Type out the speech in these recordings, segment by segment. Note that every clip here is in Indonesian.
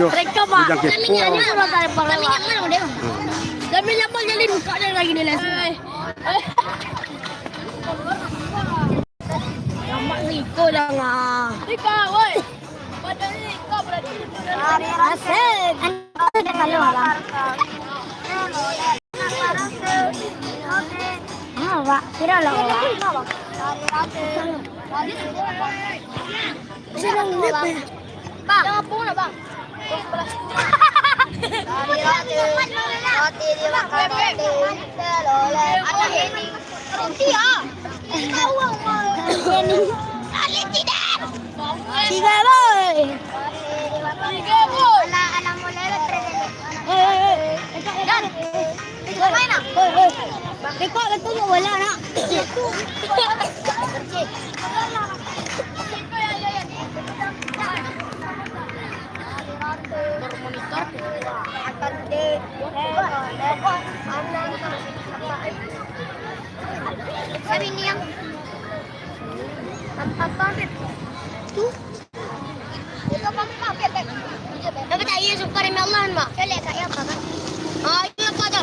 Mereka pak, kami sudah tarik panggilan. Kami nyapa jadi buka dia lagi di les. Lama Riko dah ngah. Rika, woi. Pada Rika berarti. Asik. Ada kalau orang. Ah, pak, kira lah. Sedang lihat. Bang, jangan pun lah bang. Roti dimakan roti, teloleh. Ada ini. Roti ya. Kawang ini. Ali tidak. Tiga boy. Tiga boy. Anak mulai dan. Main nak. Rekod betul ke bola nak? Bermonitor akan di kami ini yang apa tu itu kami pakai beg tapi tak iya super ini Allah mak saya lihat saya apa kan iya apa tu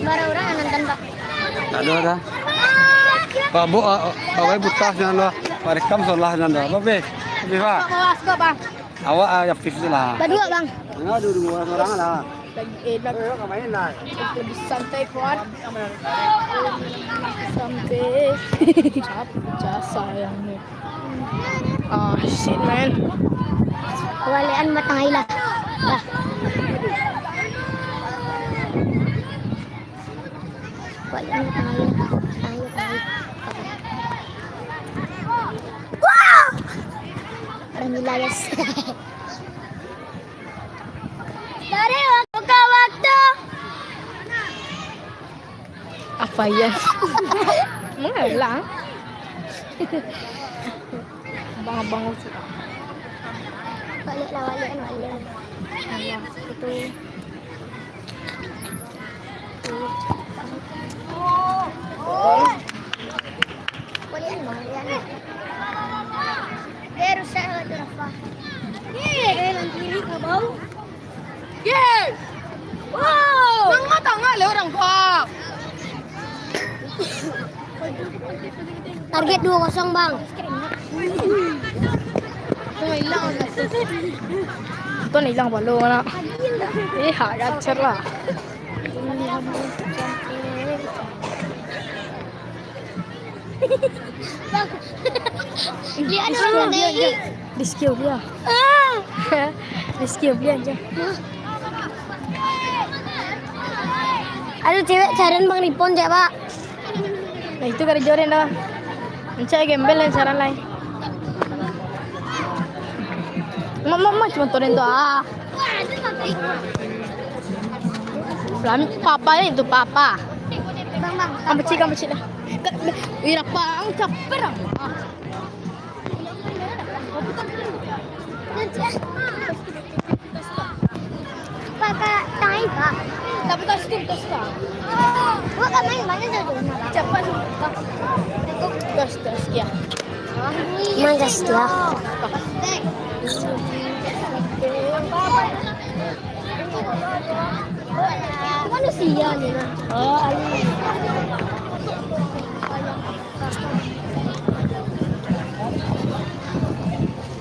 Baru orang nonton pak. Ada. Pak Bu, awak butas jangan lo. Rekam solah jangan lo. Babe, pak. Awas kok bang. Awak ya fix lah. Berdua bang. Enggak dua orang lah. Lagi enak. Main lah. Lebih santai kuat. Sampai capek sayangnya. Ah shit man. Kewalian matang ilah. Lah. Kewalian matang ilah. Wow. Orang wilayah. Dari waktu ke waktu. Apa ya? Mengalah. Abang-abang suka. Baliklah balik. Allah itu. Balikan bang. Rusak tu Rafa. Nanti ke bau. Wow. Nang mata ngale orang pak. Target 2-0 bang. Itu hilang balo nak. Harap cerah. Dia ada orang lagi. Diskill dia. Diskill dia aja. Aduh cewek carian bang Nipon cek pak. Nah itu kada jorin dah. Mencari gembel dan cara lain. Mama cuma toren tu ah. Papa itu papa. Bang. Kamu cik dah. Ira pang capek ah. Pakai tangan pak. Tapi tas tu. Gua kan main banyak tu. Cepat. Gas ya. Main gas ya. Manusia ni lah. Oh,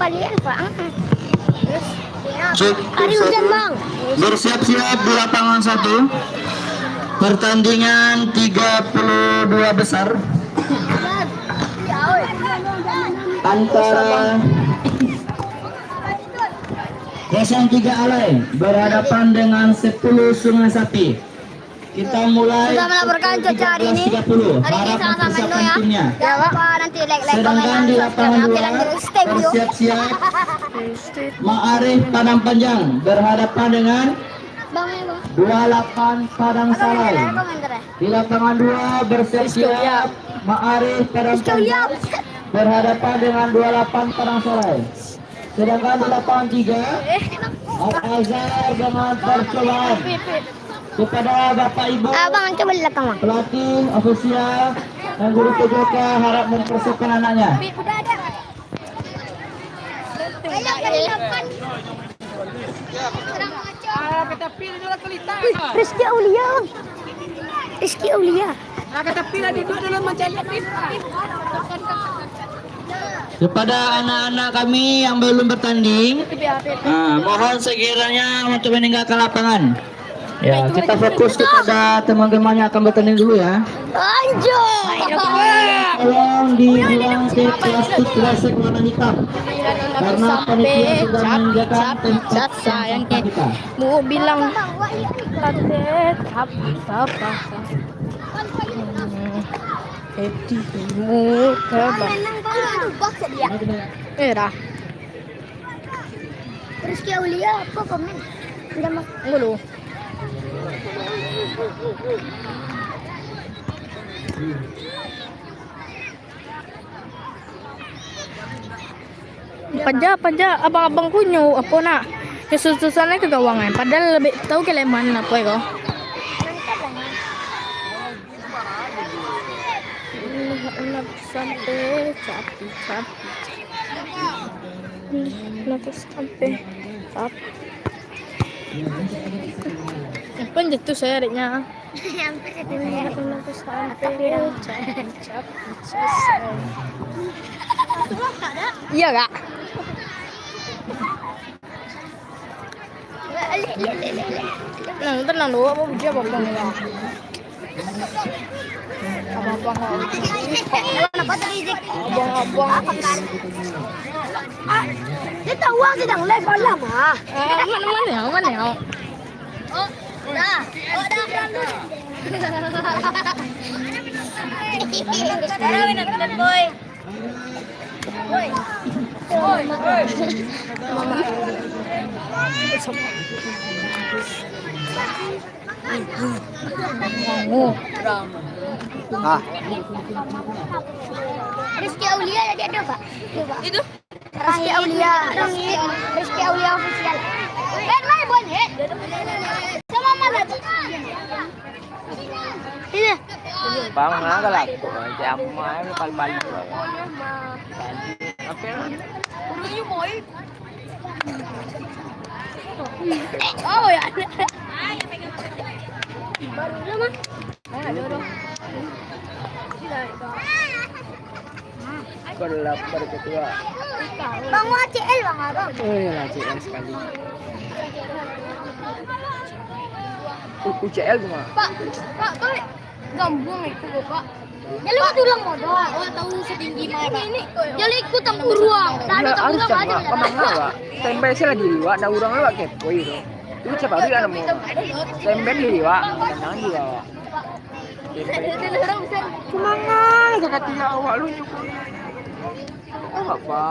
Palian pak. Cek, Hari hujan bang. bersiap-siap di lapangan 1. Pertandingan 32 besar antara 03 Alay berhadapan dengan 10 Sungai Sapi. Kita mulai Sudah melaporkan cuaca hari ini. 13.30. Hari ini Harap sama-sama mempersiapkan Indo ya. timnya. Jangan lupa nanti like Sedangkan di lapangan 2 bersiap-siap Ma'arif Padang Panjang berhadapan dengan Bang Ego. 28 Padang Salai. Di lapangan 2 bersiap-siap Ma'arif Padang Panjang berhadapan dengan 28 Padang Salai. Sedangkan di lapangan 3 Al-Azhar dengan percobaan kepada Bapak Ibu Abang coba di belakang bang. pelatih ofisial dan guru PJK harap mempersiapkan anaknya. Udah ada. Ayo kali 8. Rizky Aulia bang. Rizky Aulia. Kepada anak-anak kami yang belum bertanding, mohon sekiranya untuk meninggalkan lapangan. Ya, kita fokus kepada teman-teman yang akan bertanding dulu ya. Anjoy. Tolong dibuang ke plastik kresek warna hitam. Karena panitia sudah menyediakan tempat sayang sampah kita. mau bilang katet apa mu terbang dah Rizky Aulia apa komen? Udah mak. mulu Panja abang-abang kunyo apa nak kesusahannya ke gawangan padahal lebih tahu keleman apa ya kau sampai capek sampai apa jatuh saya adiknya iya kak tenang dulu apa dia apa abang Dia tahu ang sedang live malam ah. mana ya Oh, dah. Oh, dah. Sekarang nak boy. Boy. Ah, Rizky Aulia ada Pak? itu Rizky Aulia. Rizky Aulia official. Main boy. Sama mana tu? Ini. Bang mana lah? Jam mai balik. Apa? Oh ya. Baru lama. Baru ketua. Bang CL bang abang. Oh ya CL sekali. UCL cuma. Pak, balik. Gambung itu Pak. Dia lewat tulang modal. Oh, tahu setinggi mana Pak? Ini. Dia ikut campur ruang. Tadi Ya harus campur sama. aja. Kemana pak? Tempe sih lagi liwat. Ada orang lewat kepo itu. Itu siapa lagi ada mau? Tempe liwat. Tenang juga. Cuma nggak, jangan tinggal awak lu nyukur. Oh apa?